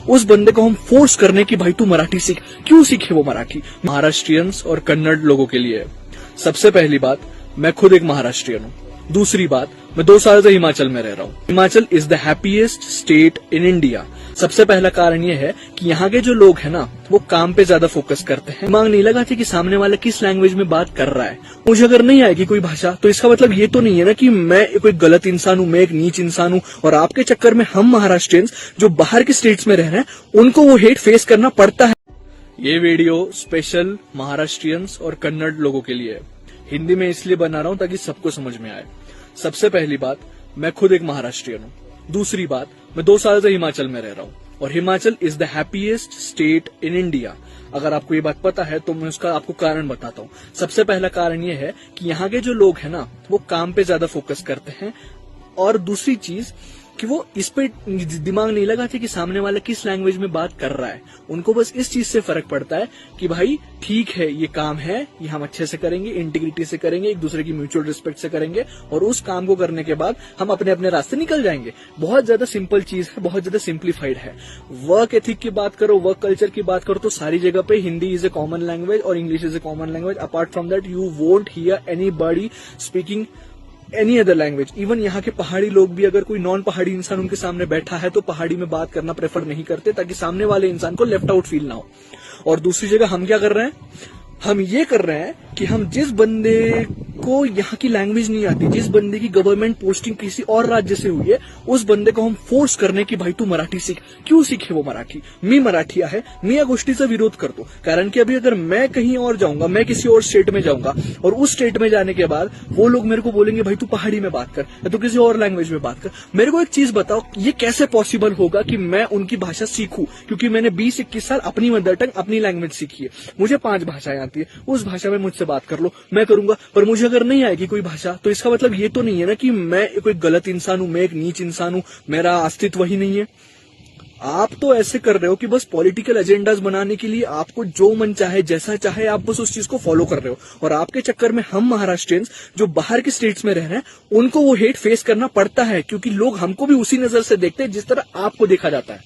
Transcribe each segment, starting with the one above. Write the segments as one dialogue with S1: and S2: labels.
S1: उस बंदे को हम फोर्स करने की भाई तू मराठी सीख। क्यों सीखे वो मराठी? महाराष्ट्रियंस और कन्नड़ लोगों के लिए सबसे पहली बात, मैं खुद एक महाराष्ट्रियन हूँ। दूसरी बात, मैं 2 साल से हिमाचल में रह रहा हूँ। Himachal is the happiest state in India. सबसे पहला कारण ये है कि यहाँ के जो लोग हैं ना, वो काम पे ज्यादा फोकस करते हैं। दिमाग नहीं लगाते कि सामने वाला किस लैंग्वेज में बात कर रहा है। मुझे अगर नहीं आएगी कोई भाषा तो इसका मतलब ये तो नहीं है ना कि मैं कोई गलत इंसान हूँ, मैं एक नीच इंसान हूँ। और आपके चक्कर में हम महाराष्ट्रियंस जो बाहर के स्टेट्स में रह रहे हैं, उनको वो हेट फेस करना पड़ता है। ये वीडियो स्पेशल महाराष्ट्रियंस और कन्नड़ लोगों के लिए है। हिंदी में इसलिए बना रहा हूं ताकि सबको समझ में आए। सबसे पहली बात, मैं खुद एक महाराष्ट्रियन हूँ। दूसरी बात, मैं 2 साल से हिमाचल में रह रहा हूँ और Himachal is the happiest state in India. अगर आपको ये बात पता है तो मैं उसका आपको कारण बताता हूँ। सबसे पहला कारण ये है कि यहाँ के जो लोग हैं ना, वो काम पे ज्यादा फोकस करते हैं। और दूसरी चीज कि वो इस पे दिमाग नहीं लगाते कि सामने वाला किस लैंग्वेज में बात कर रहा है। उनको बस इस चीज से फर्क पड़ता है कि भाई ठीक है, ये काम है, ये हम अच्छे से करेंगे, इंटीग्रिटी से करेंगे, एक दूसरे की म्यूचुअल रिस्पेक्ट से करेंगे और उस काम को करने के बाद हम अपने अपने रास्ते निकल जाएंगे। बहुत ज्यादा सिंपल चीज है, बहुत ज्यादा सिंप्लीफाइड है। वर्क एथिक की बात करो, वर्क कल्चर की बात करो तो सारी जगह पे Hindi is a common language और English is a common language. Apart from that you won't hear anybody speaking any other language. Even यहाँ के पहाड़ी लोग भी अगर कोई नॉन पहाड़ी इंसान उनके सामने बैठा है तो पहाड़ी में बात करना प्रेफर नहीं करते, ताकि सामने वाले इंसान को लेफ्ट आउट फील ना हो। और दूसरी जगह हम क्या कर रहे हैं, हम ये कर रहे हैं कि हम जिस बंदे को यहाँ की लैंग्वेज नहीं आती, जिस बंदे की गवर्नमेंट पोस्टिंग किसी और राज्य से हुई है, उस बंदे को हम फोर्स करने की भाई तू मराठी सीख। क्यों सीखे वो मराठी? मी मराठिया है, मी या गोष्टीचा विरोध करतो। कारण की अभी अगर मैं कहीं और जाऊंगा, मैं किसी और स्टेट में जाऊंगा और उस स्टेट में जाने के बाद वो लोग मेरे को बोलेंगे भाई तू पहाड़ी में बात कर या तू किसी और लैंग्वेज में बात कर। मेरे को एक चीज बताओ, ये कैसे पॉसिबल होगा कि मैं उनकी भाषा सीखूं? क्योंकि मैंने 20-21 साल अपनी मदर टंग, अपनी लैंग्वेज सीखी है। मुझे 5 भाषाएं आती है, उस भाषा में मुझसे बात कर लो, मैं करूंगा। पर मुझे अगर नहीं आएगी कोई भाषा तो इसका मतलब ये तो नहीं है ना कि मैं कोई गलत इंसान हूं, मैं एक नीच इंसान हूं, मेरा अस्तित्व ही नहीं है। आप तो ऐसे कर रहे हो कि बस पॉलिटिकल एजेंडाज बनाने के लिए आपको जो मन चाहे, जैसा चाहे, आप बस उस चीज को फॉलो कर रहे हो। और आपके चक्कर में हम महाराष्ट्रियंस जो बाहर के स्टेट्स में रह रहे हैं, उनको वो हेट फेस करना पड़ता है, क्योंकि लोग हमको भी उसी नजर से देखते हैं जिस तरह आपको देखा जाता है।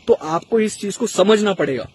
S1: तो आपको इस चीज को समझना पड़ेगा।